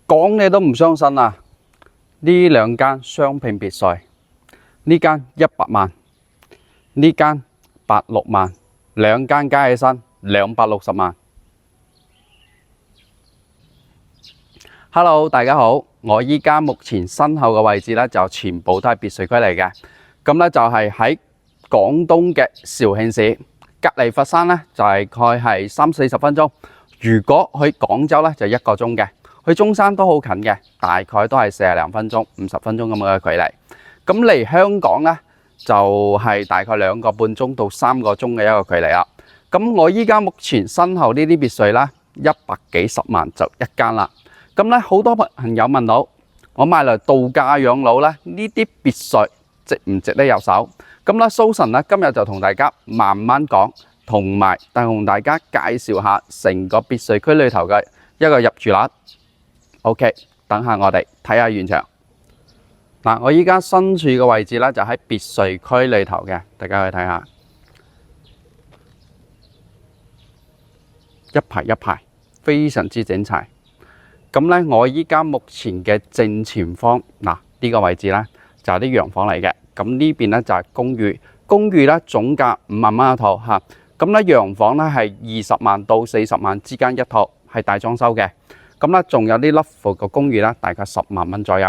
講你都唔相信啊！呢兩間雙拼別墅，呢間100萬，呢間86萬，兩間加起身260萬。Hello， 大家好，我依家目前身後嘅位置咧就全部都係別墅區嚟嘅。咁咧就係喺廣東嘅肇慶市，隔離佛山咧大概係30-40分鐘。如果去廣州咧就1個鐘嘅，去中山都好近嘅，大概都係40零分鐘、50分鐘咁嘅距離。咁離香港咧就係大概2個半鐘到3個鐘嘅一個距離啦。咁我依家目前身後呢啲別墅啦，100幾十萬就一間啦。咁咧好多朋友問到我買嚟度假養老咧，呢啲別墅值唔值得入手？咁咧蘇神咧今日就同大家慢慢講，同埋同大家介紹下成個別墅區裏頭嘅一個入住率。OK， 等下我哋睇下現場。嗱，我依家身處嘅位置咧就喺別墅區裏頭嘅，大家去睇下，一排一排，非常之整齊。咁咧，我依家目前嘅正前方，嗱呢個位置咧就係啲洋房嚟嘅。咁呢邊咧就係公寓，公寓咧總價5萬蚊一套嚇。咁咧洋房咧係20萬到40萬之間一套，係大裝修嘅。咁咧仲有啲 level 嘅公寓咧，大概10萬蚊左右。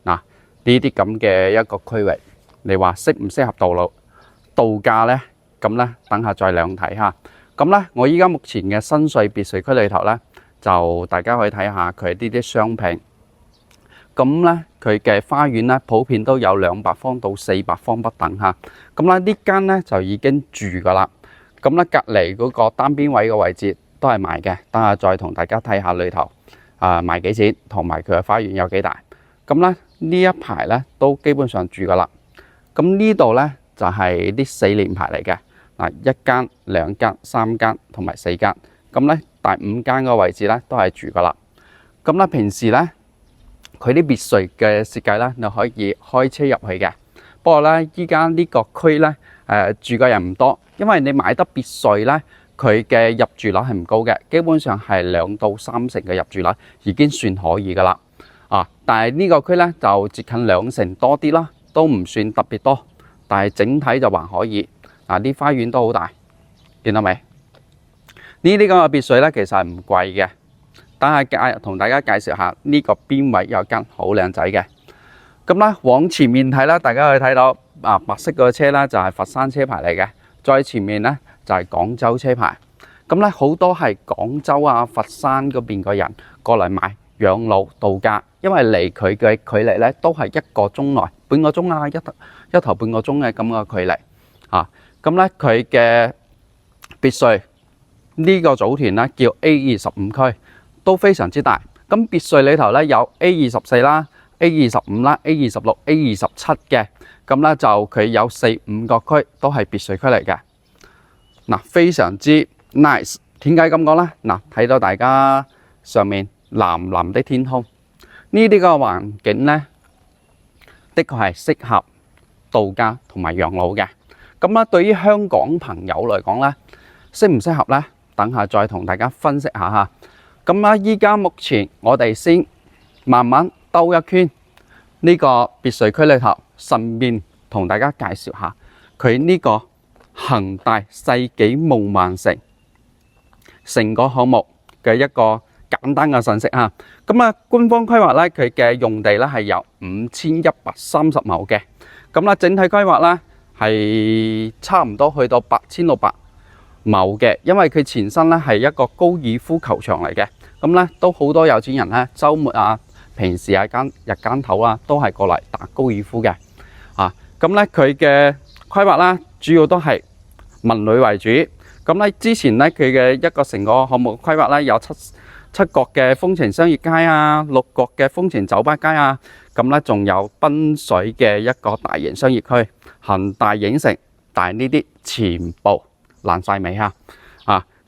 嗱呢啲咁嘅一個區域，你話適唔適合度假咧？咁咧等下再兩睇下。咁咧我依家目前嘅新穗別墅區裏頭咧，就大家可以睇下佢呢啲雙拼。咁咧佢嘅花園咧普遍都有200方到400方不等嚇。咁咧呢間咧就已經住噶啦。咁咧隔離嗰個單邊位嘅位置都係賣嘅，等下再同大家睇下裏頭賣幾錢，同埋佢嘅花園有幾大。咁咧呢一排咧都基本上住噶啦。咁呢度咧就係啲4連排嚟嘅，嗱1間、2間、3間同埋4間。咁咧第5間個位置咧都係住噶啦。咁咧平時咧佢啲別墅嘅設計咧，你可以開車入去嘅。不過咧依家呢個區咧住嘅人唔多，因為你買得別墅咧，佢嘅入住率係唔高嘅，基本上係2到3成嘅入住率已經算可以噶啦。但係呢個區咧就接近2成多啲啦，都唔算特別多，但係整體就還可以。啲花園都好大，見到未？呢啲咁嘅別墅咧，其實係唔貴嘅。等下同大家介紹下呢個邊位有間好靚仔嘅。咁咧往前面睇啦，大家可以睇到白色個車啦，就係佛山車牌嚟嘅。再前面咧就係廣州車牌。咁咧好多係廣州佛山嗰邊嘅人過嚟買養老度假，因為離佢嘅距離咧都係1個鐘內，半個鐘一頭半個鐘嘅咁嘅距離。咁咧佢嘅別墅呢個組團咧叫 A25 區，都非常之大。咁別墅裏頭咧有 A24啦、A25啦、A26、A27嘅。咁咧就佢有4-5個區都係別墅區嚟嘅。非常之 nice。點解咁講咧？睇到大家上面藍藍的天空，呢啲個環境咧，的確係適合度假同埋養老嘅。咁咧，對於香港朋友嚟講咧，適唔適合咧？等下再同大家分析下嚇。咁依家目前我哋先慢慢兜一圈呢個別墅區裏頭，順便同大家介紹下佢呢個恒大世紀夢幻城成個項目嘅一個簡單嘅信息嚇。官方規劃咧，佢嘅用地咧係有5130畝嘅。整體規劃咧係差唔多去到8600畝嘅，因為佢前身咧係一個高爾夫球場嚟嘅。都好多有錢人咧，週末平時日間頭都係過嚟打高爾夫嘅。佢嘅規劃啦，主要都係文旅為主。之前咧佢嘅一個成個項目規劃咧有七角嘅風情商業街6角嘅風情酒吧街仲有濱水嘅一個大型商業區、恒大影城，但係呢啲全部爛晒尾嚇。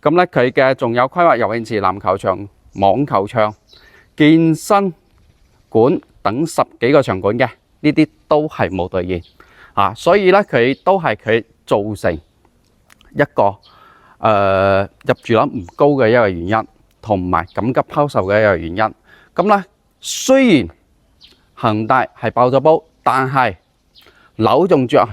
佢嘅仲有規劃游泳池、籃球場、網球場、健身館等10幾個場館嘅，呢啲都係冇兌現。所以咧佢都係佢造成一個入住率唔高嘅一個原因，同埋緊急拋售嘅一個原因。雖然恒大係爆咗煲，但係樓仲着，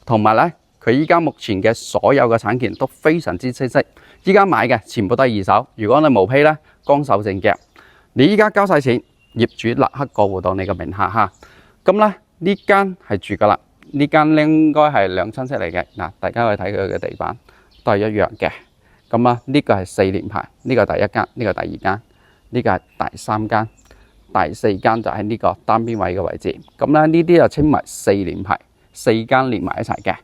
同埋咧佢依家目前嘅所有嘅產權都非常之清晰。依家買嘅全部都係二手，如果你冇批咧，乾手淨腳。你依家交晒錢，業主立刻過戶到你嘅名下哈。咁咧呢間係住噶啦，呢間應該係兩親戚嚟嘅嗱，大家可以睇佢嘅地板都係一樣嘅。咁啊呢個係4連排，呢個第一間，呢個第二間，呢個係第三間，第四間就喺呢個單邊位嘅位置。咁咧呢啲就稱為4連排，4間連埋一齊嘅。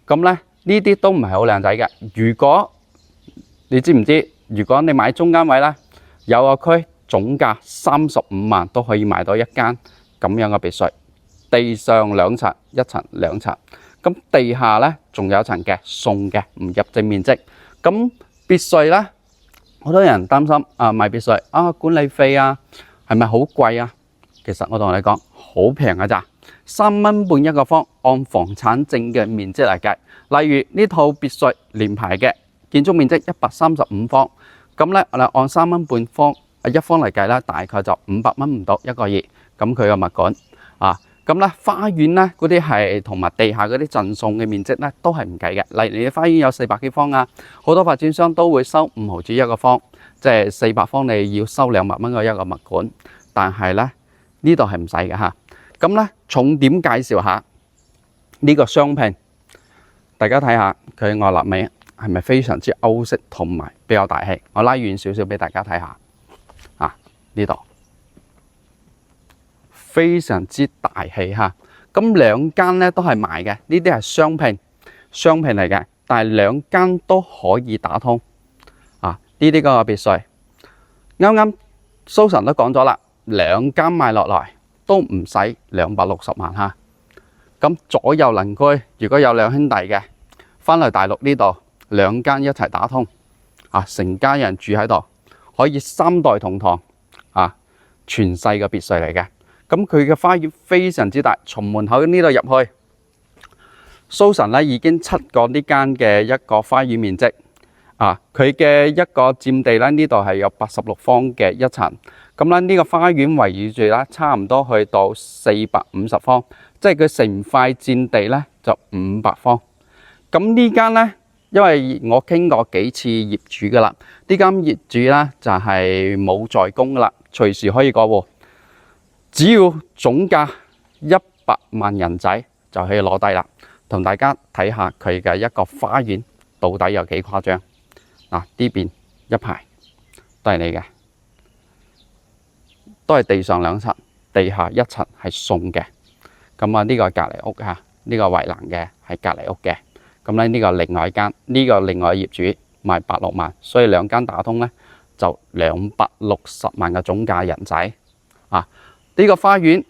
咁咧呢啲都唔係好靚仔嘅。如果你知唔知？如果你買中間位咧，有個區總價35萬都可以買到一間咁樣嘅別墅，地上2層，一層2層，咁地下咧仲有層嘅送嘅，唔入證面積。咁別墅咧，好多人擔心啊，買別墅啊，管理費啊，係咪好貴啊？其實我同你講，好平㗎咋，3蚊半一個方，按房產證嘅面積嚟計。例如呢套別墅連排嘅建築面積135方，咁咧我哋按3蚊半方一方嚟計啦，大概就500蚊唔到一個月。咁佢嘅物管啊，咁咧花園咧嗰啲係同埋地下嗰啲贈送嘅面積咧都係唔計嘅。例如你花園有400幾方啊，好多發展商都會收5毫子一個方，即係400方你要收200蚊嘅一個物管。但係咧呢度係唔使嘅嚇。咁咧重點介紹下呢個雙拼，大家睇下佢外立面係咪非常之歐式同埋比較大氣？我拉遠少少俾大家睇下啊，呢度非常之大氣嚇。咁兩間咧都係賣嘅，呢啲係雙拼嚟嘅，但係兩間都可以打通啊。呢啲嗰個別墅啱啱蘇神都講咗啦，兩間賣落來都唔使260萬嚇。咁左右鄰居如果有兩兄弟嘅，翻嚟大陸呢度兩間一齊打通啊，成家人住喺度，可以3代同堂啊，全世嘅別墅嚟嘅。咁佢嘅花園非常之大，從門口呢度入去，蘇神咧已經測過呢間嘅一個花園面積啊，佢嘅一個佔地咧呢度係有86方嘅一層。咁咧呢個花園圍繞住咧差唔多去到450方，即係佢成塊佔地咧就500方。咁呢間咧，因為我傾過幾次業主噶啦，呢間業主咧就係冇在工噶啦，隨時可以過戶，只要總價100萬人仔就可以攞低啦。同大家睇下佢嘅一個花園到底有幾誇張嗱，呢邊一排都係你嘅，都係地上2層，地下1層係送嘅。咁啊呢個係隔離屋嚇，呢個圍欄嘅係隔離屋嘅。咁咧呢個另外一間，呢個另外業主賣86萬，所以兩間打通咧就260萬嘅總價人仔啊！呢個花園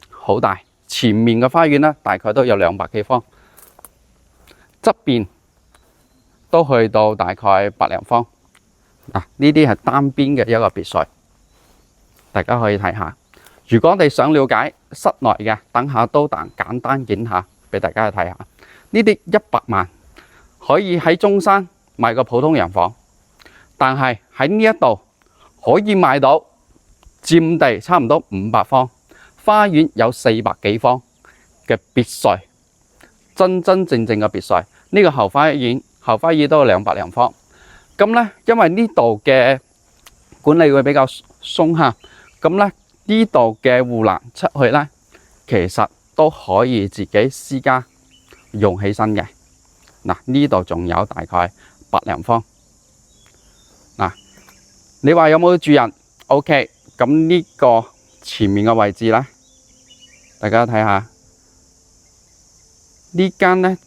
好大，前面嘅花園咧大概都有200幾方，側邊都去到大概100零方。嗱，呢啲係單邊嘅一個別墅，大家可以睇下。如果你想了解室內嘅，等下都簡單影下俾大家去睇下。呢啲100萬可以喺中山買個普通洋房，但係喺呢一度可以買到佔地差唔多500方，花園有400幾方嘅別墅，真正嘅別墅。呢個後花園都有200零方。咁咧，因為呢度嘅管理會比較鬆嚇，咁咧呢度嘅護欄出去咧，其實都可以自己私家用起身嘅。嗱，呢度仲有大概100零方。嗱，你話有冇住人 ？OK， 咁呢個前面嘅位置咧，大家睇下呢間咧，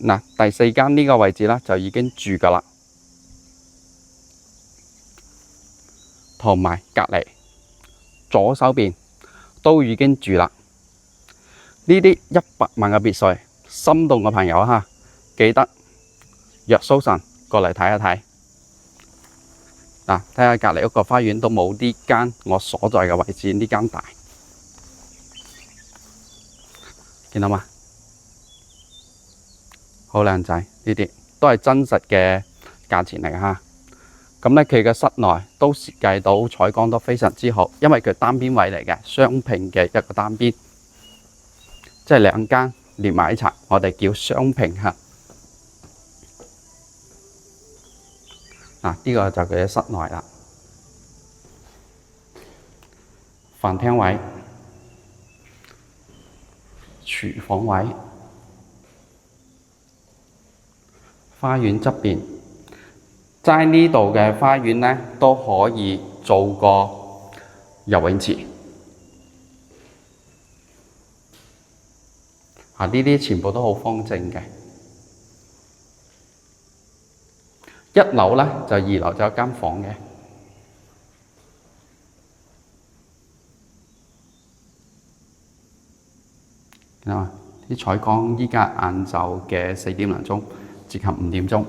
嗱第4間呢個位置咧就已經住噶啦，同埋隔離左手邊都已經住啦。呢啲100萬嘅別墅，心動嘅朋友哈，記得約蘇神過嚟睇一睇。嗱，睇下隔離屋個花園都冇呢間我所在嘅位置呢間大，見到嗎？好靚仔，呢啲都係真實嘅價錢嚟嘅哈。咁咧佢嘅室內都設計到採光都非常之好，因為佢單邊位嚟嘅，雙拼嘅一個單邊，即係兩間連埋一齊，我哋叫雙拼嚇。嗱，呢個就佢嘅室內啦，飯廳位、廚房位、花園側邊，喺呢度嘅花園咧都可以做個游泳池。呢啲全部都好方正嘅。一樓咧就二樓就有間房嘅。啊！啲採光依家晏晝嘅4點零鐘，接近5點鐘，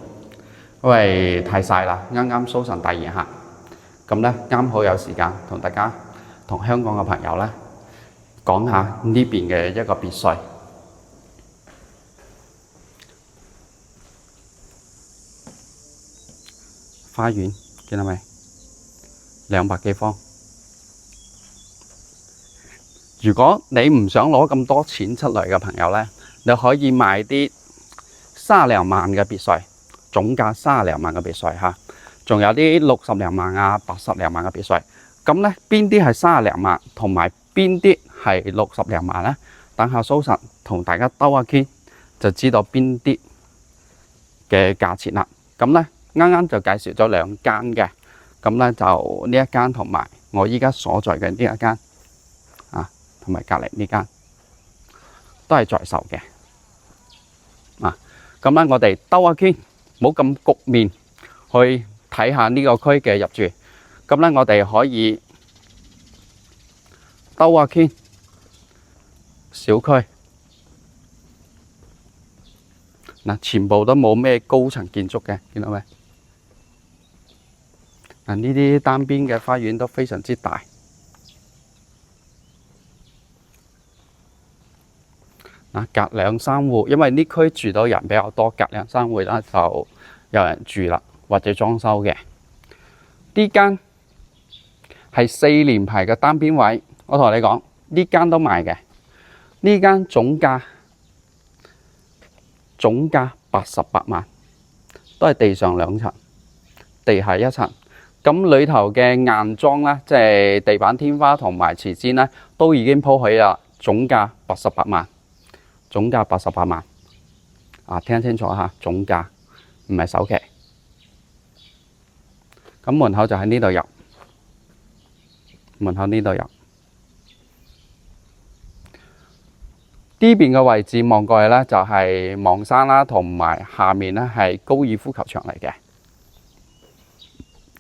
因為太曬啦，啱啱蘇神大炎夏，咁咧啱好有時間同大家同香港嘅朋友咧講下呢邊嘅一個別墅。花園見到未？200幾方。如果你唔想攞咁多錢出嚟嘅朋友咧，你可以買啲30零萬嘅別墅，總價30零萬嘅別墅嚇，仲有啲60零萬啊、80零萬嘅別墅。咁咧邊啲係30零萬，同埋邊啲係60零萬咧？等下蘇神同大家兜下圈，就知道邊啲嘅價錢啦。咁咧啱啱就介紹咗2間嘅，咁咧就呢一間同埋我依家所在嘅呢一間。同埋隔離呢間都係在售嘅。咁咧我哋兜下圈，唔好咁局面去睇下呢個區嘅入住。咁咧我哋可以兜下圈，小區嗱，全部都冇咩高層建築嘅，見到未？呢啲單邊嘅花園都非常之大。隔2、3戶，因為呢區住到人比較多，隔2、3戶啦就有人住啦，或者裝修嘅。呢間係4連排嘅單邊位，我同你講，呢間都賣嘅。呢間總價88萬，都係地上2層，地下1層。咁裏頭嘅硬裝咧，即係地板、天花同埋瓷磚咧，都已經鋪起啦，總價88萬。總價88萬，聽清楚嚇，總價唔係首期。咁門口就喺呢度入，門口呢度入。呢邊嘅位置望過去咧，就係望山啦，同埋下面咧係高爾夫球場嚟嘅。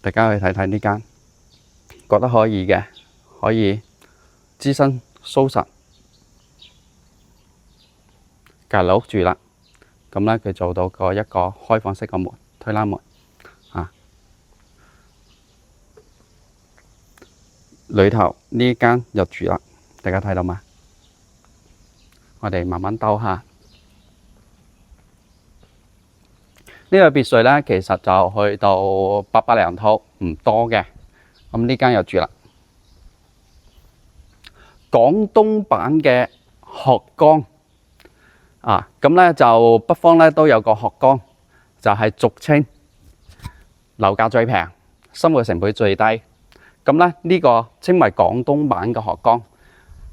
大家去睇睇呢間，覺得可以嘅，可以諮詢蘇神。隔離屋住啦，咁咧佢做到一個開放式嘅門，推拉門，裏頭呢間入住啦，大家睇到嘛？我哋慢慢兜下，呢個別墅咧，其實就去到800零套，唔多嘅。咁呢間入住啦，廣東版嘅鶴崗。咁咧就北方咧都有個鶴崗，就係俗稱樓價最平、生活成本最低。咁咧呢個稱為廣東版嘅鶴崗，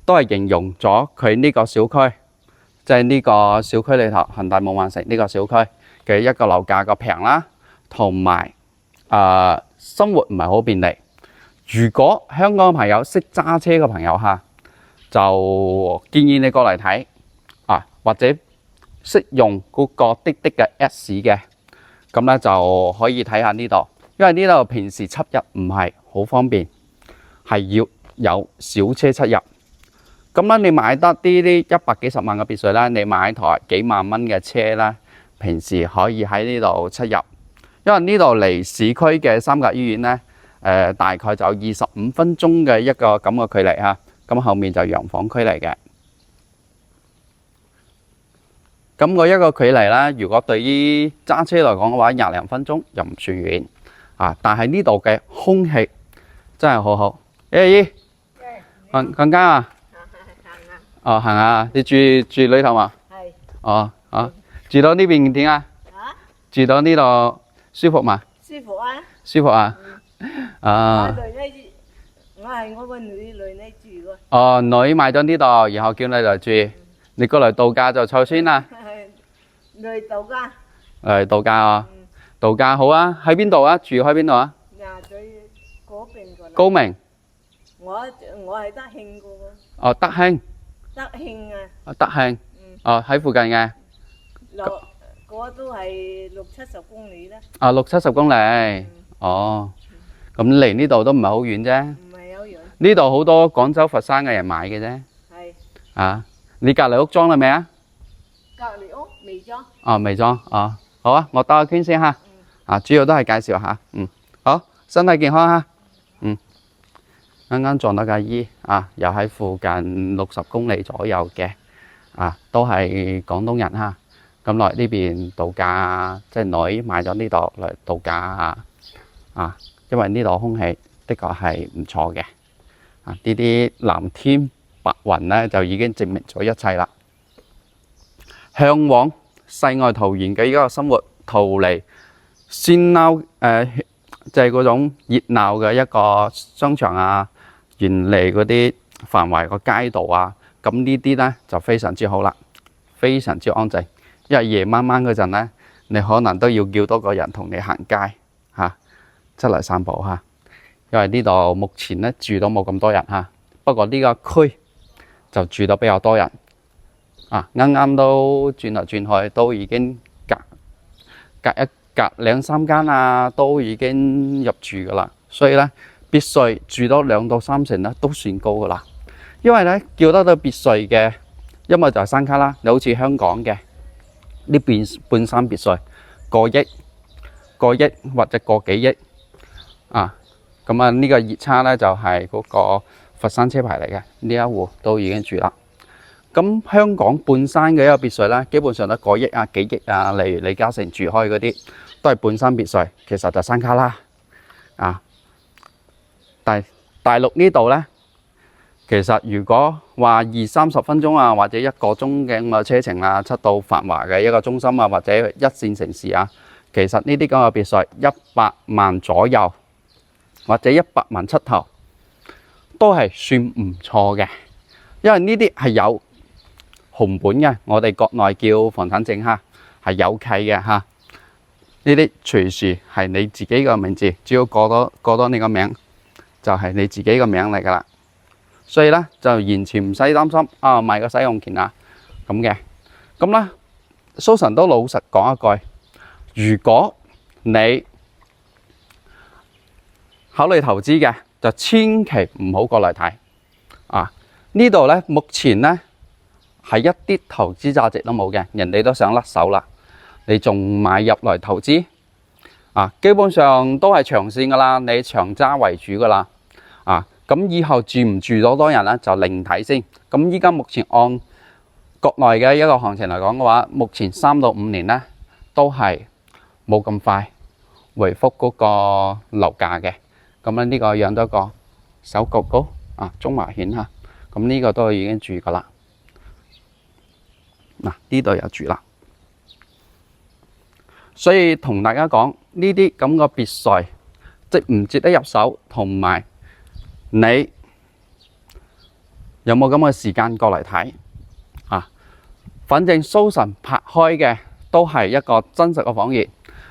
都係形容咗佢呢個小區，即係呢個小區裏頭恒大夢幻城呢個小區嘅一個樓價個平啦，同埋生活唔係好便利。如果香港嘅朋友識揸車嘅朋友嚇，就建議你過嚟睇。或者識用嗰個滴滴嘅 Apps 嘅，咁咧就可以睇下呢度，因為呢度平時出入唔係好方便，係要有小車出入。咁咧你買得啲100幾十萬嘅別墅咧，你買台幾萬蚊嘅車咧，平時可以喺呢度出入。因為呢度離市區嘅三甲醫院咧，大概就25分鐘嘅一個咁嘅距離嚇。咁後面就洋房區嚟嘅。咁我一個距離啦，如果對於揸車嚟講嘅話，20零分鐘又唔算遠。但係呢度嘅空氣真係好好。姨，更加啊？哦，行啊！你住裏頭嘛？係。哦，好。住到呢邊點啊？住到呢度舒服嘛？舒服啊！舒服啊！我係我個女呢住嘅。哦，女買咗呢度，然後叫你嚟住。你過嚟度假就湊孫啦。嚟度假。嚟度假啊！度假好啊！喺邊度啊？住喺邊度啊？牙咀嗰邊個。高明。我係德興個喎。哦，德興。德興啊。德興。哦，喺附近嘅。嗰都係60-70公里啦。啊，60-70公里。哦。咁離呢度都唔係好遠啫。唔係好遠。呢度好多廣州、佛山嘅人買嘅啫。係。啊，你隔離屋裝啦未啊？隔離屋未裝。哦，未裝。哦，好啊，我兜個圈先嚇。主要都係介紹下。好，身體健康嚇。啱啱撞到架姨又喺附近60公里左右嘅，都係廣東人嚇。咁來呢邊度假，即係女買咗呢度嚟度假因為呢度空氣的確係唔錯嘅。呢啲藍天白雲呢，就已經證明咗一切啦。嚮往世外桃源嘅一個生活，逃離喧鬧即係嗰種熱鬧嘅一個商場遠離嗰啲繁華個街道咁呢啲呢就非常之好啦，非常之安靜。因為夜晚嗰陣呢，你可能都要叫多個人同你行街出嚟散步因為呢度目前呢住到冇咁多人不過呢個區就住到比較多人啱啱都轉嚟轉去，都已經隔2-3間都已經入住噶啦，所以呢別墅住到2到3成呢都算高噶啦。因為呢叫得到別墅嘅，因為就係山卡啦，你好似香港嘅呢邊半山別墅，過億或者個幾億咁呢個熱差呢就係嗰個佛山車牌嚟嘅，呢一戶都已經住啦。咁香港半山嘅一個別墅呢，基本上都過億幾億例如李嘉誠住開嗰啲都係半山別墅，其實就山卡啦但係大陸呢度呢，其實如果話20-30分鐘或者1個鐘嘅車程出到繁華嘅一個中心或者一線城市其實呢啲咁嘅別墅100萬左右或者100萬出頭都係算唔錯嘅，因為呢啲係有紅本嘅，我哋國內叫房產證係有契嘅呢啲隨時係你自己個名字，只要過多你個名就係你自己個名嚟噶啦。所以呢就完全唔使擔心買個使用權咁嘅。咁呢蘇神都老實講一句，如果你考慮投資嘅，就千祈唔好過嚟睇呢度呢目前呢係一啲投資價值都冇嘅，人哋都想甩手啦，你仲買入嚟投資基本上都係長線噶啦，你長揸為主噶啦咁以後住唔住到多人呢，就另睇先。咁依家目前按國內嘅一個行情嚟講嘅話，目前3到5年呢都係冇咁快回復嗰個樓價嘅。咁咧呢個養咗個首局高中華險咁呢個都已經住噶啦。呢度有住啦，所以同大家講呢啲咁嘅別墅值唔值得入手，同埋你有冇咁嘅時間過嚟睇反正蘇神拍開嘅都係一個真實嘅房源。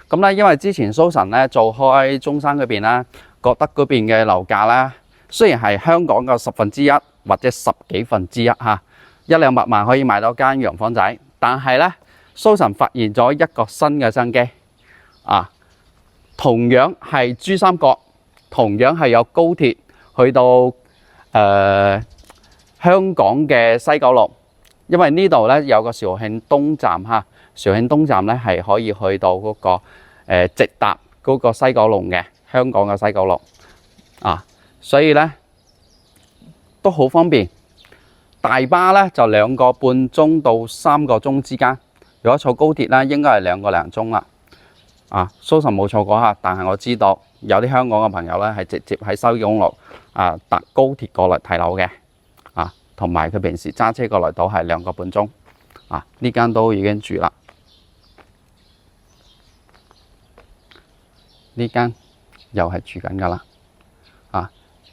咁咧因為之前蘇神咧做開中山嗰邊啦，覺得嗰邊嘅樓價咧雖然係香港嘅1/10或者10幾分之一100-200萬可以買到間洋房仔，但係咧蘇神發現咗一個新嘅商機同樣係珠三角，同樣係有高鐵去到香港嘅西九龍，因為呢度咧有個肇慶東站肇慶東站咧係可以去到嗰個直達嗰個西九龍嘅，香港嘅西九龍所以咧都好方便。大巴咧就2個半鐘到3個鐘之間，如果坐高鐵咧應該係2個零鐘啦蘇神冇坐過但係我知道有啲香港嘅朋友咧係直接喺西貢路搭高鐵過嚟睇樓嘅，同埋佢平時揸車過嚟都係2個半鐘，呢間都已經住啦。呢間又係住緊噶啦，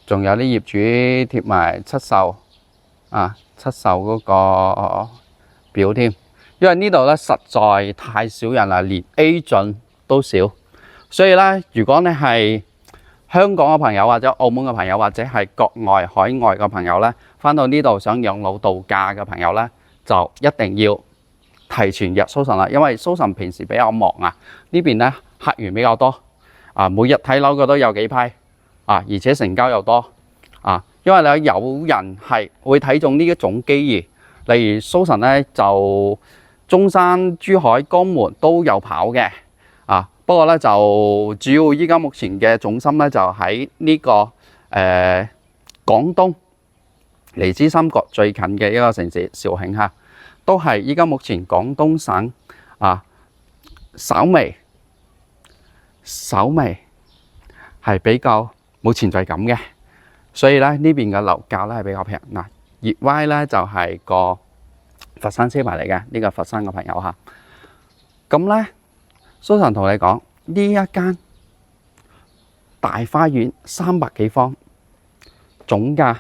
仲有啲業主貼埋出售，出售嗰個表添。因為呢度咧實在太少人啦，連 agent 都少，所以咧如果你係香港嘅朋友或者澳門嘅朋友或者係國外海外嘅朋友咧，返到呢度想養老度假嘅朋友咧，就一定要提前約蘇神啦，因為蘇神平時比較忙呢邊咧客源比較多，每日睇樓嘅都有幾批，而且成交又多，因為咧有人係會睇中呢一種機遇，例如蘇神咧就中山、珠海、江門都有跑嘅，不過咧就主要依家目前嘅重心咧就喺呢個廣東離珠三角最近嘅一個城市肇慶都係依家目前廣東省稍微係比較冇存在感嘅，所以咧呢邊嘅樓價咧係比較平。粵 Y 咧就係個佛山車牌嚟嘅，呢個佛山嘅朋友咁咧蘇神同你講，呢一間大花園300幾方，總價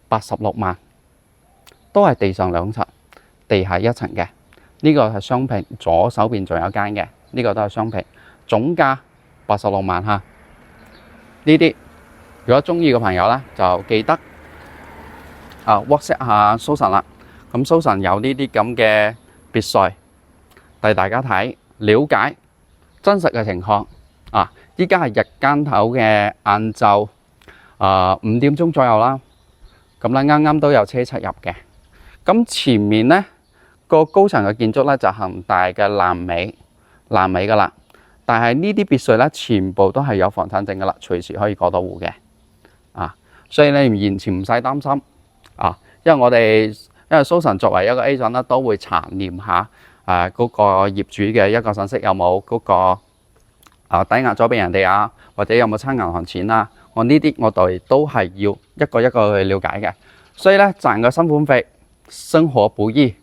86萬，都係地上2層，地下1層嘅。呢個係雙拼，左手邊仲有間嘅，呢個都係雙拼，總價86萬呢啲如果中意嘅朋友咧，就記得WhatsApp 下蘇神啦。咁蘇神有呢啲咁嘅別墅，帶大家睇，了解真實嘅情況。依家係日間頭嘅晏晝5點鐘左右啦。咁咧啱啱都有車出入嘅。咁前面咧個高層嘅建築咧就恒大嘅爛尾噶啦。但係呢啲別墅咧全部都係有房產證噶啦，隨時可以過到戶嘅。所以你完全唔使擔心。因為蘇神作為一個 agent 咧，都會查驗下嗰個業主嘅一個信息，有冇嗰個抵押咗俾人哋或者有冇差銀行錢呢啲我哋都係要一個一個去了解嘅。所以咧賺個新款費，生活不易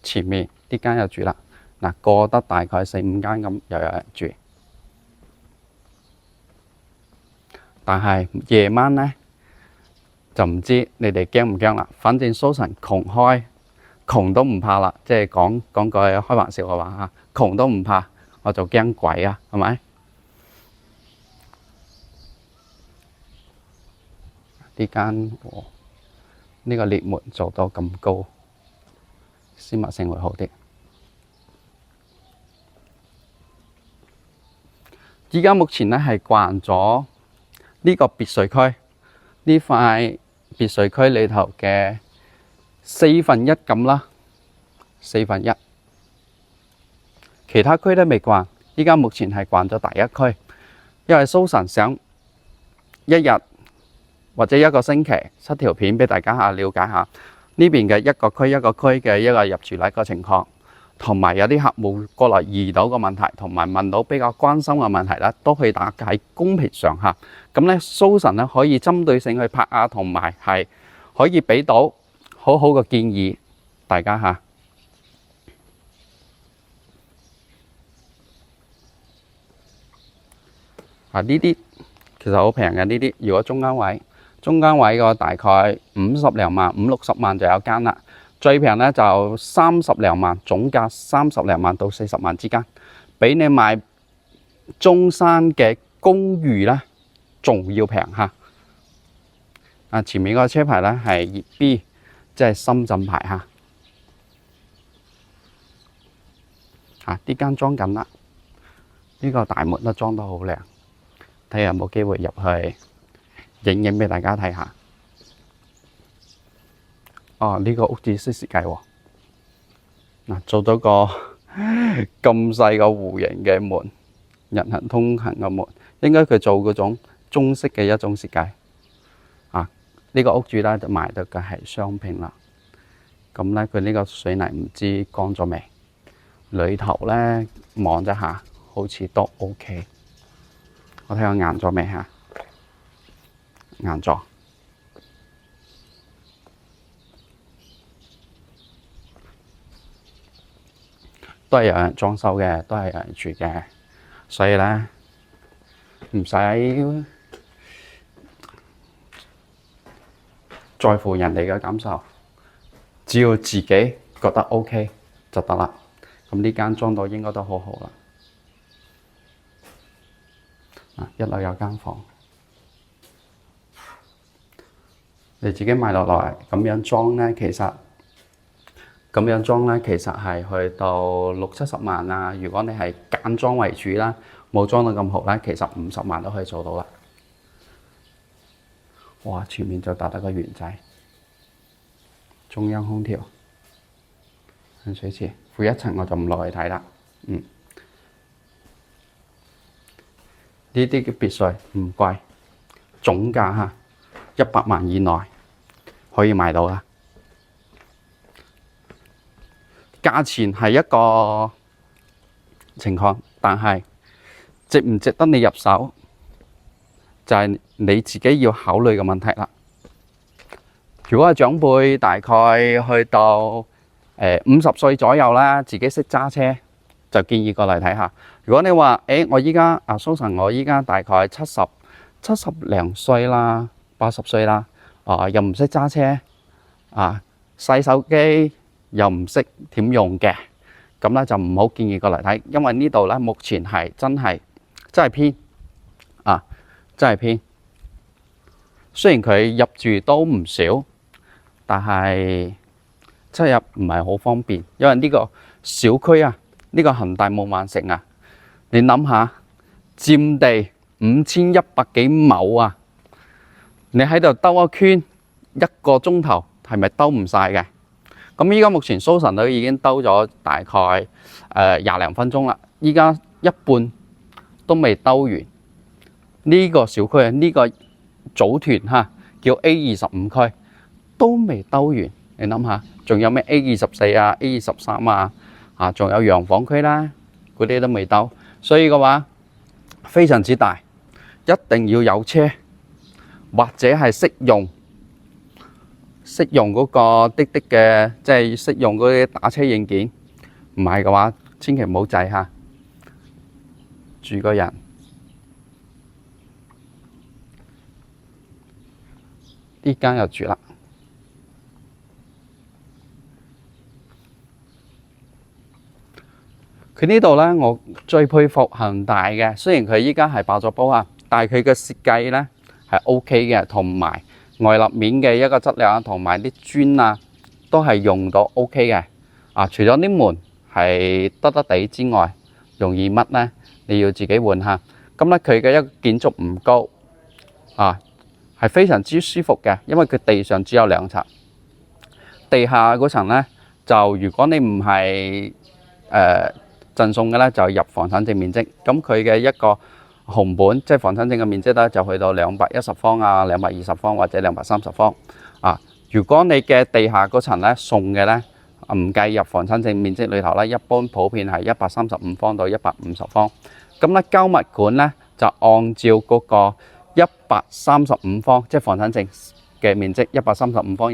前面呢間又住啦，過得大概4、5間咁又有人住。但係夜晚咧就唔知你哋驚唔驚啦。反正蘇神窮都唔怕啦，即係講句開玩笑嘅話窮都唔怕，我就驚鬼係咪？呢間呢個裂門做到咁高，私密性會好啲。依家目前咧係慣咗呢個別墅區，呢塊別墅區裏頭嘅1/4咁啦，1/4，其他區都未慣。依家目前係慣咗第一區，因為蘇神想一日或者一個星期出條片俾大家了解下呢邊嘅一個區一個區嘅一個入住率個情況，同埋有啲客戶過來遇到個問題，同埋問到比較關心嘅問題咧，都可以打喺公屏上咁咧蘇神咧可以針對性去拍同埋係可以俾到好好嘅建議大家呢啲其實好平嘅，呢啲如果中間位個大概50零萬、50、60萬就有間啦。最平咧就30零萬，總價30零萬到40萬之間，比你買中山嘅公寓咧仲要平前面個車牌咧係粵 B， 即係深圳牌呢間裝緊啦，呢個大門都裝得好靚，睇下有冇機會入去影俾大家睇下。呢個屋子識設計喎，做咗個咁細個弧形嘅門，人行通行嘅門，應該佢做嗰種中式嘅一種設計。呢個屋主咧就賣到嘅係雙拼啦，咁咧佢呢個水泥唔知乾咗未？裏頭咧望一下，好似都 OK。我睇下硬咗未嚇？硬咗。都係有人裝修嘅，都係有人住嘅，所以咧唔使在乎人哋嘅感受，只要自己覺得 OK 就得啦。咁呢間裝到應該都好好啦。一樓有間房，你自己買落來咁樣裝咧，其實係去到60-70萬啊。如果你係間裝為主啦，冇裝到咁好咧，其實50萬都可以做到啦。哇！前面就打得個圓仔，中央空調，噴水池，負一層我就唔落去睇啦。呢啲嘅別墅唔貴，總價嚇100萬以內可以買到啦。價錢係一個情況，但係值唔值得你入手，就係你自己要考慮嘅問題啦。如果係長輩，大概去到50歲左右啦，自己識揸車，就建議過嚟睇下。如果你話我依家蘇神，我依家大概70零歲啦，80歲啦，又唔識揸車，細手機又唔識點用嘅，咁咧就唔好建議過嚟睇，因為呢度咧目前係真係偏真係偏。雖然佢入住都唔少，但係出入唔係好方便，因為呢個小區啊，呢個恒大夢幻城啊，你諗下，佔地5100幾畝啊，你喺度兜一圈1個鐘頭，係咪兜唔晒嘅？咁依家目前蘇神都已經兜咗大概20零分鐘啦，依家一半都未兜完。呢個小區啊，呢個組團嚇叫 A25區都未兜完，你諗下，仲有咩 A24啊、A23啊，仲有洋房區啦，嗰啲都未兜，所以嘅話非常之大，一定要有車或者係識用嗰個滴滴嘅，即係識用嗰啲打車軟件，唔係嘅話千祈唔好制嚇，住個人。呢間又住啦，佢呢度咧，我最佩服恒大嘅。雖然佢依家係爆咗煲啊，但係佢嘅設計咧係 OK 嘅，同埋外立面嘅一個質量同埋啲磚啊，都係用到 OK 嘅。除咗啲門係得地之外，容易乜咧？你要自己換下。咁咧，佢嘅一個建築唔高係非常之舒服嘅，因為佢地上只有2層，地下嗰層咧就如果你唔係贈送嘅咧，就入房產證面積。咁佢嘅一個紅本，即係房產證嘅面積咧，就去到210方啊、220方或者230方。如果你嘅地下嗰層咧送嘅咧，唔計入房產證面積裏頭咧，一般普遍係135方到150方。咁咧交物管咧就按照嗰個135方，即係房產證嘅面積135方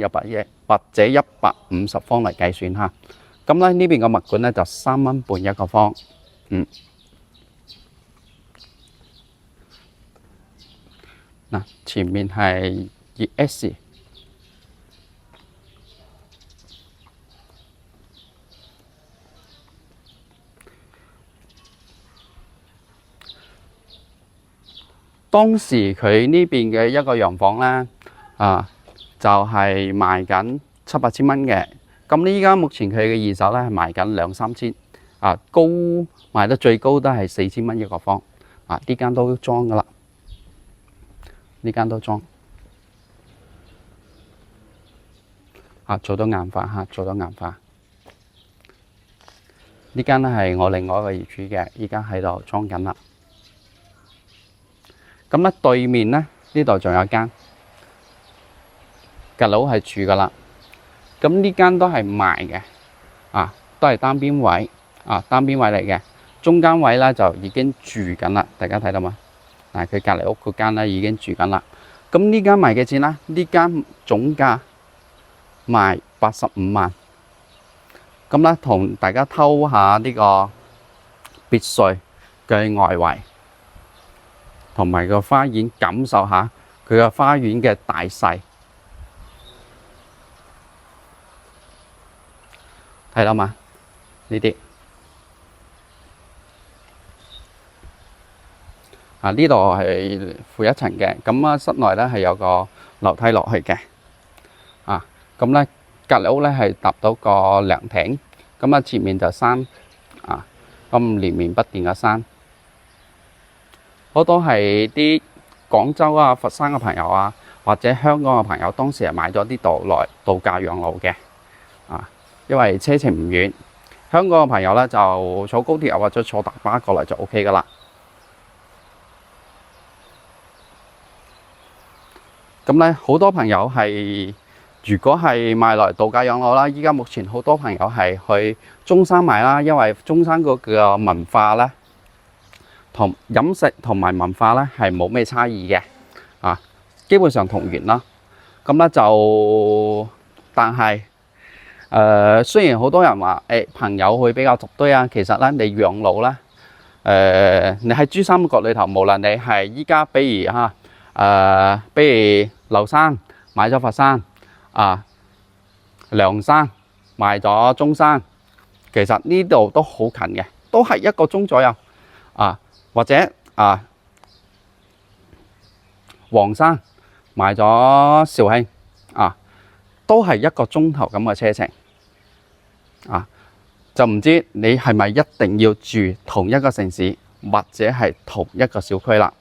或者150方嚟計算嚇。咁咧呢邊個物管咧就3蚊半一個方。前面係2S。當時佢呢邊嘅一個洋房咧，就係賣緊700-8千蚊嘅。咁呢家目前佢嘅二手咧係賣緊2-3千，高賣得最高都係4000蚊一個方。呢間都裝噶啦，呢間都裝。做到硬化嚇，做到硬化。呢間咧係我另外一個業主嘅，依家喺度裝緊啦。咁咧對面咧呢度仲有間，隔佬係住噶啦。咁呢間都係賣嘅，都係單邊位，單邊位嚟嘅。中間位咧就已經住緊啦，大家睇到嘛？佢隔離屋嗰間咧已經住緊啦。咁呢間賣幾錢啦？呢間總價賣85萬。咁咧同大家偷下呢個別墅嘅外圍，同埋個花園，感受下佢個花園嘅大細。睇到嘛？呢啲呢度係負一層嘅，咁室內咧係有個樓梯落去嘅，咁咧隔離屋咧係搭到個涼亭，咁前面就山，咁連綿不斷嘅山，好多係啲廣州佛山嘅朋友或者香港嘅朋友，當時係買咗呢度來度假養老嘅，因為車程唔遠，香港嘅朋友咧就坐高鐵或者坐大巴過嚟就 OK 噶啦。咁咧好多朋友係，如果係買來度假養老啦，依家目前好多朋友係去中山買啦，因為中山嗰個文化咧，同飲食同埋文化咧係冇咩差異嘅，基本上同源啦。咁咧就，但係雖然好多人話朋友會比較集堆其實咧你養老咧，你喺珠三角裏頭，無論你係依家比如流山買咗佛山，涼山買咗中山，其實呢度都好近嘅，都係1個鐘左右，或者黃山買咗肇慶，都係1個鐘頭咁嘅車程。就唔知你係咪一定要住同一個城市或者係同一個小區啦？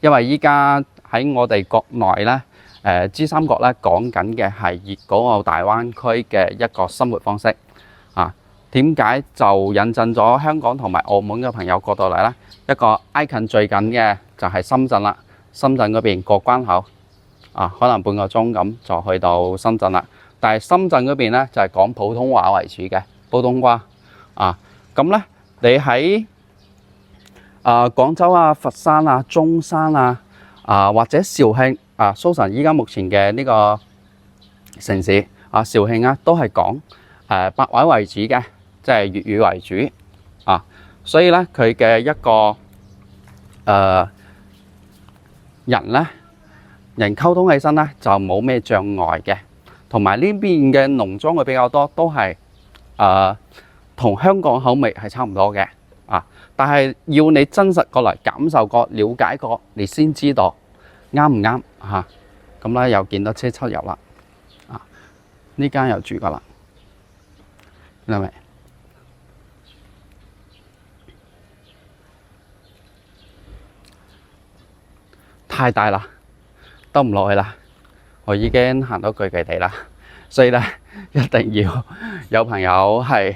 因為依家喺我哋國內咧，珠三角咧講緊嘅係粵港澳大灣區嘅一個生活方式。點解就引進咗香港同埋澳門嘅朋友過到嚟咧？一個挨近最近嘅就係深圳啦，深圳嗰邊過關口，可能半個鐘咁就去到深圳啦。但係深圳嗰邊咧就係講普通話為主嘅，普通話。咁咧你喺廣州佛山中山或者肇慶蘇神依家目前嘅呢個城市肇慶都係講白話為主嘅，即係粵語為主所以咧佢嘅一個人溝通起身咧就冇咩障礙嘅，同埋呢邊嘅農莊會比較多，都係同香港口味係差唔多嘅。但係要你真實過嚟感受過、了解過，你先知道啱唔啱咁咧又見到車出入啦，呢間又住噶啦，見到未？太大啦，兜唔落去啦，我已經行到攰攰地啦，所以咧一定要有朋友係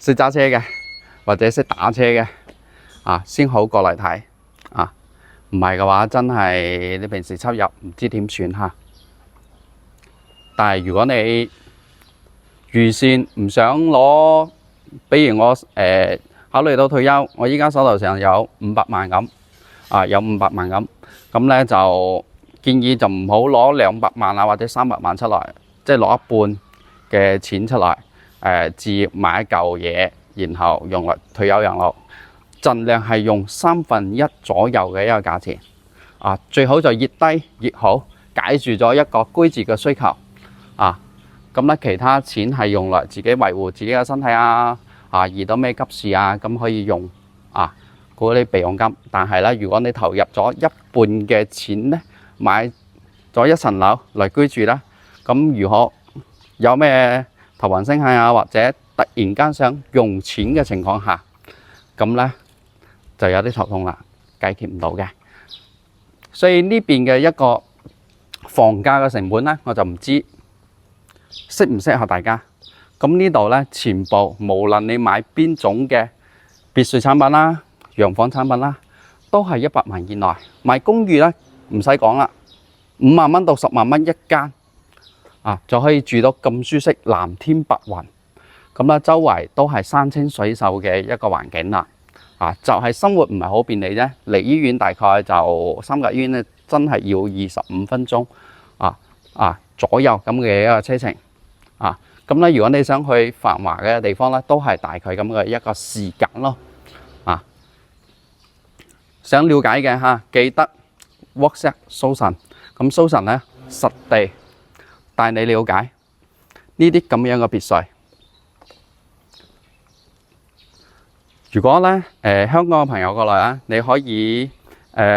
識揸車嘅，或者識打車嘅。先好過嚟睇，唔係嘅話真係你平時出入唔知點算嚇。但係如果你預算唔想攞，比如我考慮到退休，我依家手頭上有500萬咁，有500萬咁咧就建議就唔好攞200萬或者300萬出來，即係攞一半嘅錢出來，置業買一嚿嘢，然後用來退休養老。盡量係用1/3左右嘅一個價錢，最好就越低越好，解住咗一個居住嘅需求，咁咧其他錢係用來自己維護自己嘅身體遇到咩急事咁可以用嗰啲備用金。但係咧，如果你投入咗一半嘅錢咧，買咗1層樓嚟居住啦，咁如果有咩頭暈身㷫或者突然間想用錢嘅情況下，咁咧就有啲頭痛啦，解決唔到嘅。所以呢邊嘅一個房價嘅成本咧，我就唔知適唔適合大家。咁呢度咧，全部無論你買邊種嘅別墅產品啦、洋房產品啦，都係100萬以內。買公寓咧唔使講啦，5萬蚊到10萬蚊一間，就可以住到咁舒適，藍天白雲。咁啦，周圍都係山清水秀嘅一個環境啦。就係生活唔係好便利啫。離醫院大概就三甲醫院咧，真係要25分鐘左右咁嘅一個車程。咁咧，如果你想去繁華嘅地方咧，都係大概咁嘅一個時間咯。想了解嘅嚇，記得 WhatsApp 蘇神。咁蘇神咧，實地帶你了解呢啲咁樣嘅別墅。如果咧香港嘅朋友過來咧，你可以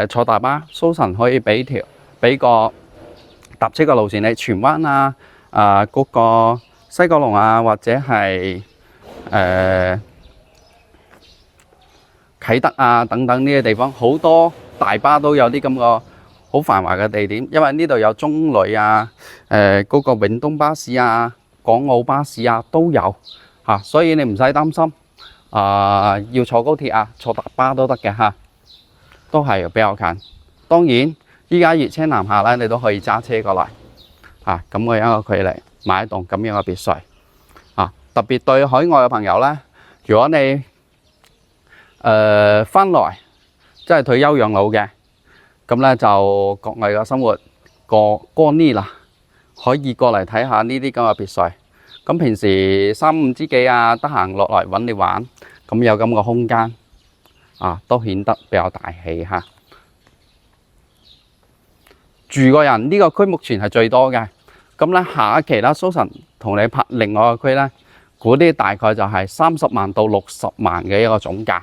坐大巴，蘇神可以俾個搭車嘅路線你，荃灣嗰個西九龍或者係啟德等等呢啲地方，好多大巴都有啲咁個好繁華嘅地點，因為呢度有中旅嗰個永東巴士港澳巴士都有所以你唔使擔心要坐高鐵坐大巴都得嘅都係比較近。當然依家熱車南下咧，你都可以揸車過嚟咁嘅一個距離買一棟咁樣嘅別墅特別對海外嘅朋友咧，如果你翻來即係退休養老嘅，咁咧就國外嘅生活過呢啦，可以過嚟睇下呢啲咁嘅別墅。咁平時三五知己得閒落嚟揾你玩，咁有咁嘅空間都顯得比較大氣住個人呢個區目前係最多嘅。咁咧下一期啦，蘇神同你拍另外一個區咧，嗰啲大概就係30萬到60萬嘅一個總價。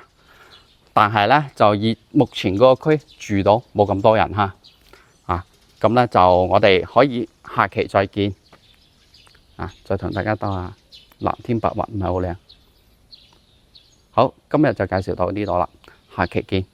但係咧就以目前嗰個區住到冇咁多人咁咧就我哋可以下期再見再同大家兜下藍天白雲，唔係好靚。好，今日就介紹到呢度啦，下期見。